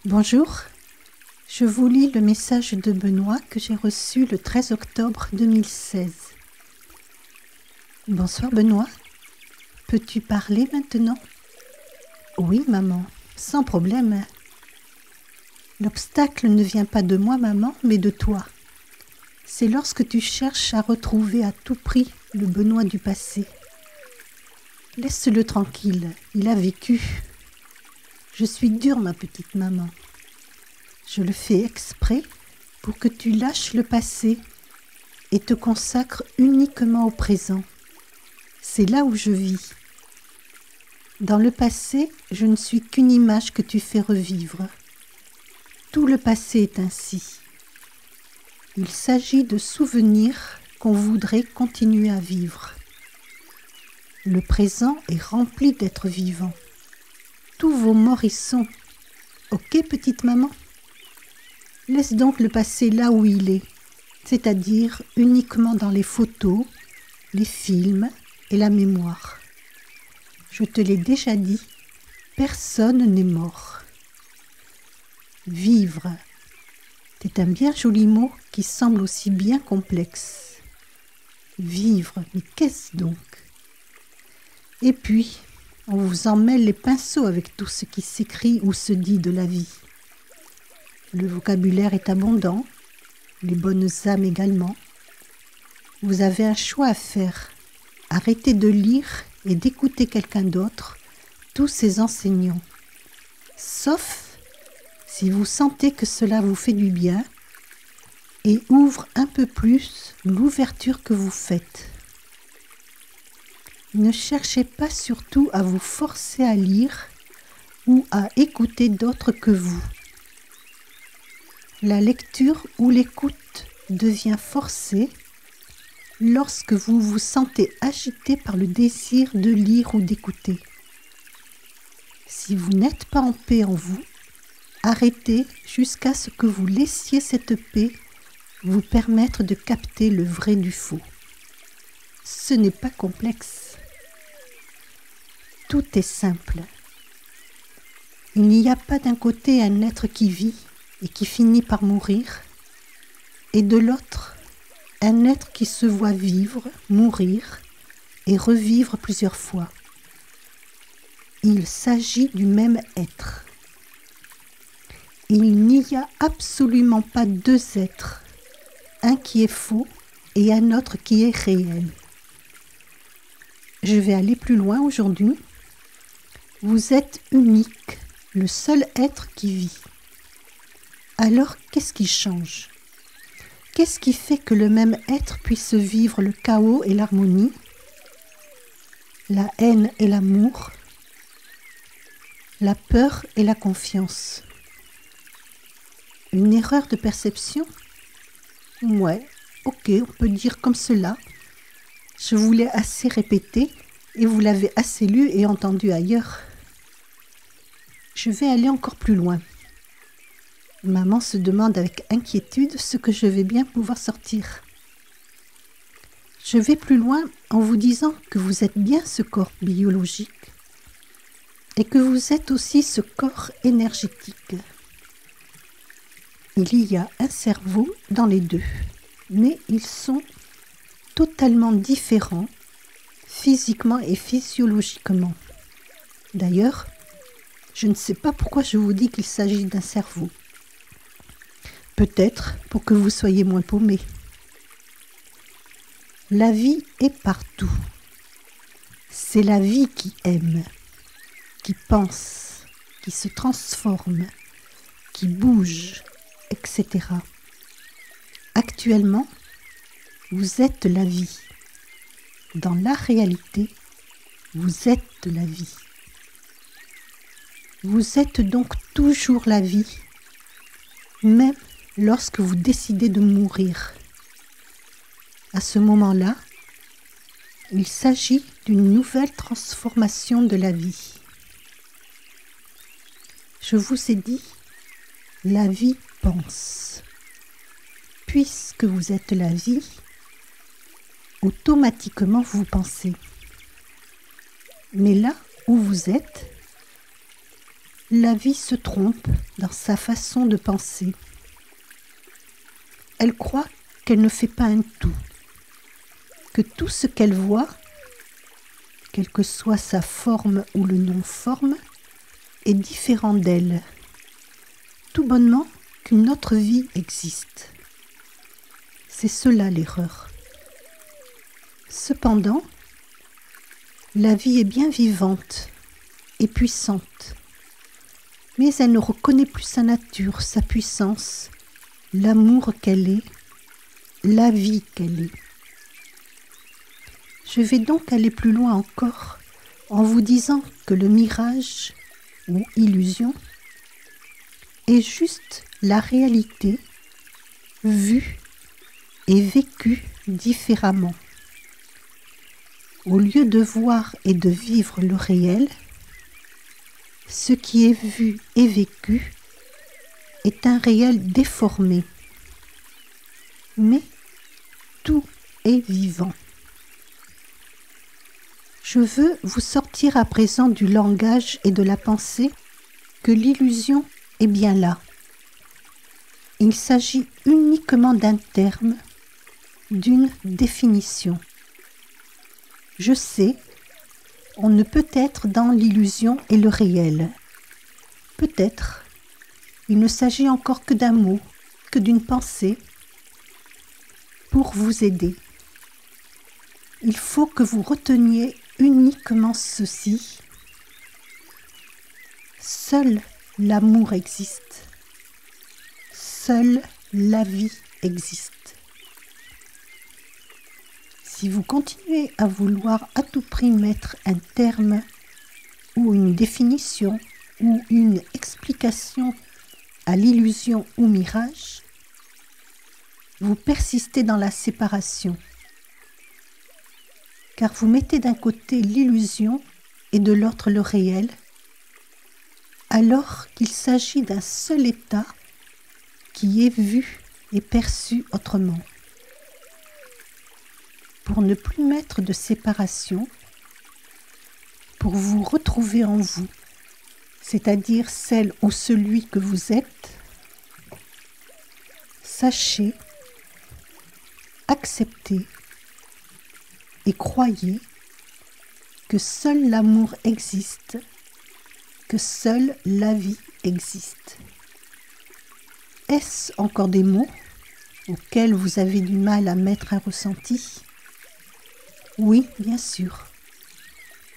Bonjour, je vous lis le message de Benoît que j'ai reçu le 13 octobre 2016. Bonsoir Benoît, peux-tu parler maintenant ? Oui maman, sans problème. L'obstacle ne vient pas de moi maman, mais de toi. C'est lorsque tu cherches à retrouver à tout prix le Benoît du passé. Laisse-le tranquille, il a vécu. Je suis dure ma petite maman. Je le fais exprès pour que tu lâches le passé et te consacres uniquement au présent. C'est là où je vis. Dans le passé, je ne suis qu'une image que tu fais revivre. Tout le passé est ainsi. Il s'agit de souvenirs qu'on voudrait continuer à vivre. Le présent est rempli d'êtres vivants. Tous vos morts y sont. Ok, petite maman ? Laisse donc le passé là où il est, c'est-à-dire uniquement dans les photos, les films et la mémoire. Je te l'ai déjà dit, personne n'est mort. Vivre, c'est un bien joli mot qui semble aussi bien complexe. Vivre, mais qu'est-ce donc ? Et puis, on vous en mêle les pinceaux avec tout ce qui s'écrit ou se dit de la vie. Le vocabulaire est abondant, les bonnes âmes également. Vous avez un choix à faire. Arrêtez de lire et d'écouter quelqu'un d'autre, tous ces enseignants. Sauf si vous sentez que cela vous fait du bien et ouvre un peu plus l'ouverture que vous faites. Ne cherchez pas surtout à vous forcer à lire ou à écouter d'autres que vous. La lecture ou l'écoute devient forcée lorsque vous vous sentez agité par le désir de lire ou d'écouter. Si vous n'êtes pas en paix en vous, arrêtez jusqu'à ce que vous laissiez cette paix vous permettre de capter le vrai du faux. Ce n'est pas complexe. Tout est simple. Il n'y a pas d'un côté un être qui vit et qui finit par mourir, et de l'autre, un être qui se voit vivre, mourir et revivre plusieurs fois. Il s'agit du même être. Il n'y a absolument pas deux êtres, un qui est faux et un autre qui est réel. Je vais aller plus loin aujourd'hui. Vous êtes unique, le seul être qui vit. Alors, qu'est-ce qui change ? Qu'est-ce qui fait que le même être puisse vivre le chaos et l'harmonie, la haine et l'amour, la peur et la confiance ? Une erreur de perception ? Ouais, ok, on peut dire comme cela. Je vous l'ai assez répété et vous l'avez assez lu et entendu ailleurs. Je vais aller encore plus loin. Maman se demande avec inquiétude ce que je vais bien pouvoir sortir. Je vais plus loin en vous disant que vous êtes bien ce corps biologique et que vous êtes aussi ce corps énergétique. Il y a un cerveau dans les deux, mais ils sont totalement différents physiquement et physiologiquement. D'ailleurs, je ne sais pas pourquoi je vous dis qu'il s'agit d'un cerveau. Peut-être pour que vous soyez moins paumés. La vie est partout. C'est la vie qui aime, qui pense, qui se transforme, qui bouge, etc. Actuellement, vous êtes la vie. Dans la réalité, vous êtes la vie. Vous êtes donc toujours la vie, même lorsque vous décidez de mourir. À ce moment-là, il s'agit d'une nouvelle transformation de la vie. Je vous ai dit, la vie pense. Puisque vous êtes la vie, automatiquement vous pensez. Mais là où vous êtes, la vie se trompe dans sa façon de penser. Elle croit qu'elle ne fait pas un tout, que tout ce qu'elle voit, quelle que soit sa forme ou le non-forme, est différent d'elle, tout bonnement qu'une autre vie existe. C'est cela l'erreur. Cependant, la vie est bien vivante et puissante, mais elle ne reconnaît plus sa nature, sa puissance, l'amour qu'elle est, la vie qu'elle est. Je vais donc aller plus loin encore en vous disant que le mirage ou illusion est juste la réalité vue et vécue différemment. Au lieu de voir et de vivre le réel, ce qui est vu et vécu est un réel déformé. Mais tout est vivant. Je veux vous sortir à présent du langage et de la pensée que l'illusion est bien là. Il s'agit uniquement d'un terme, d'une définition. Je sais, on ne peut être dans l'illusion et le réel. Peut-être, il ne s'agit encore que d'un mot, que d'une pensée, pour vous aider. Il faut que vous reteniez uniquement ceci. Seul l'amour existe. Seule la vie existe. Si vous continuez à vouloir à tout prix mettre un terme ou une définition ou une explication à l'illusion ou mirage, vous persistez dans la séparation, car vous mettez d'un côté l'illusion et de l'autre le réel, alors qu'il s'agit d'un seul état qui est vu et perçu autrement. Pour ne plus mettre de séparation, pour vous retrouver en vous, c'est-à-dire celle ou celui que vous êtes, sachez, acceptez et croyez que seul l'amour existe, que seule la vie existe. Est-ce encore des mots auxquels vous avez du mal à mettre un ressenti ? Oui, bien sûr,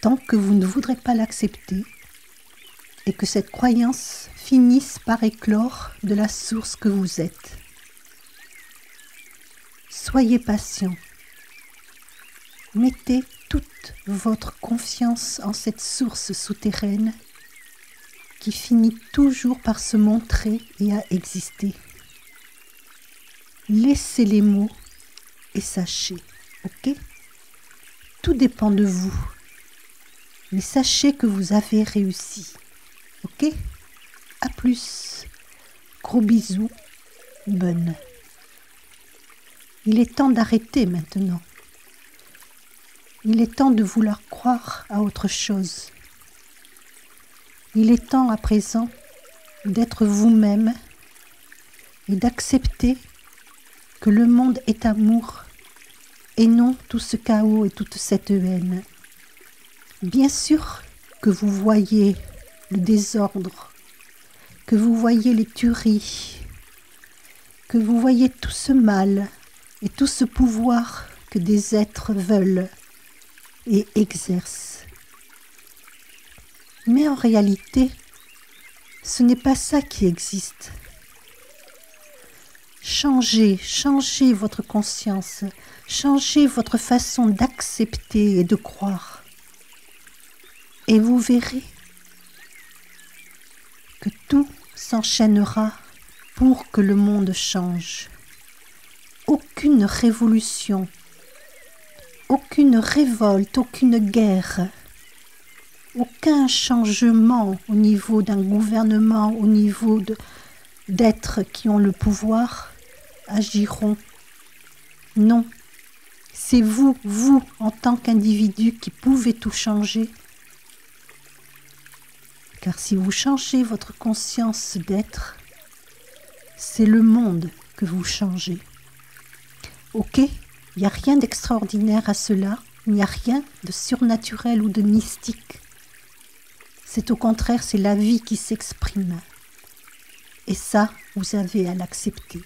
tant que vous ne voudrez pas l'accepter et que cette croyance finisse par éclore de la source que vous êtes. Soyez patient. Mettez toute votre confiance en cette source souterraine qui finit toujours par se montrer et à exister. Laissez les mots et sachez, ok ? Tout dépend de vous, mais sachez que vous avez réussi, ok ? À plus, gros bisous, bonne. Il est temps d'arrêter maintenant. Il est temps de vouloir croire à autre chose. Il est temps à présent d'être vous-même et d'accepter que le monde est amour et non tout ce chaos et toute cette haine. Bien sûr que vous voyez le désordre, que vous voyez les tueries, que vous voyez tout ce mal et tout ce pouvoir que des êtres veulent et exercent. Mais en réalité, ce n'est pas ça qui existe. Changez votre conscience, changez votre façon d'accepter et de croire. Et vous verrez que tout s'enchaînera pour que le monde change. Aucune révolution, aucune révolte, aucune guerre, aucun changement au niveau d'un gouvernement, au niveau d'êtres qui ont le pouvoir, agiront. Non, c'est vous, en tant qu'individu, qui pouvez tout changer. Car Car si vous changez votre conscience d'être, c'est le monde que vous changez. Ok, il n'y a rien d'extraordinaire à cela, il n'y a rien de surnaturel ou de mystique. C'est au contraire, c'est la vie qui s'exprime. Et ça, vous avez à l'accepter.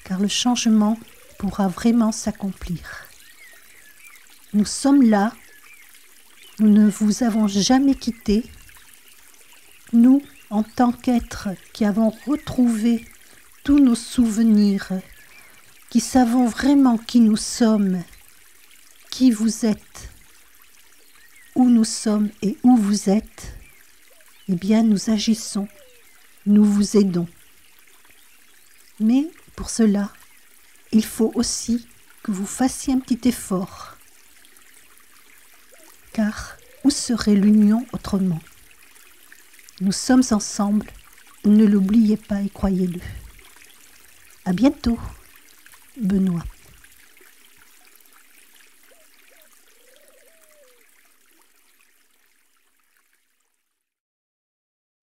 Car le changement pourra vraiment s'accomplir. Nous sommes là, nous ne vous avons jamais quitté. Nous, en tant qu'êtres qui avons retrouvé tous nos souvenirs, qui savons vraiment qui nous sommes, qui vous êtes, où nous sommes et où vous êtes, eh bien nous agissons, nous vous aidons. Mais pour cela, il faut aussi que vous fassiez un petit effort. Car où serait l'union autrement ? Nous sommes ensemble, ne l'oubliez pas et croyez-le. À bientôt, Benoît.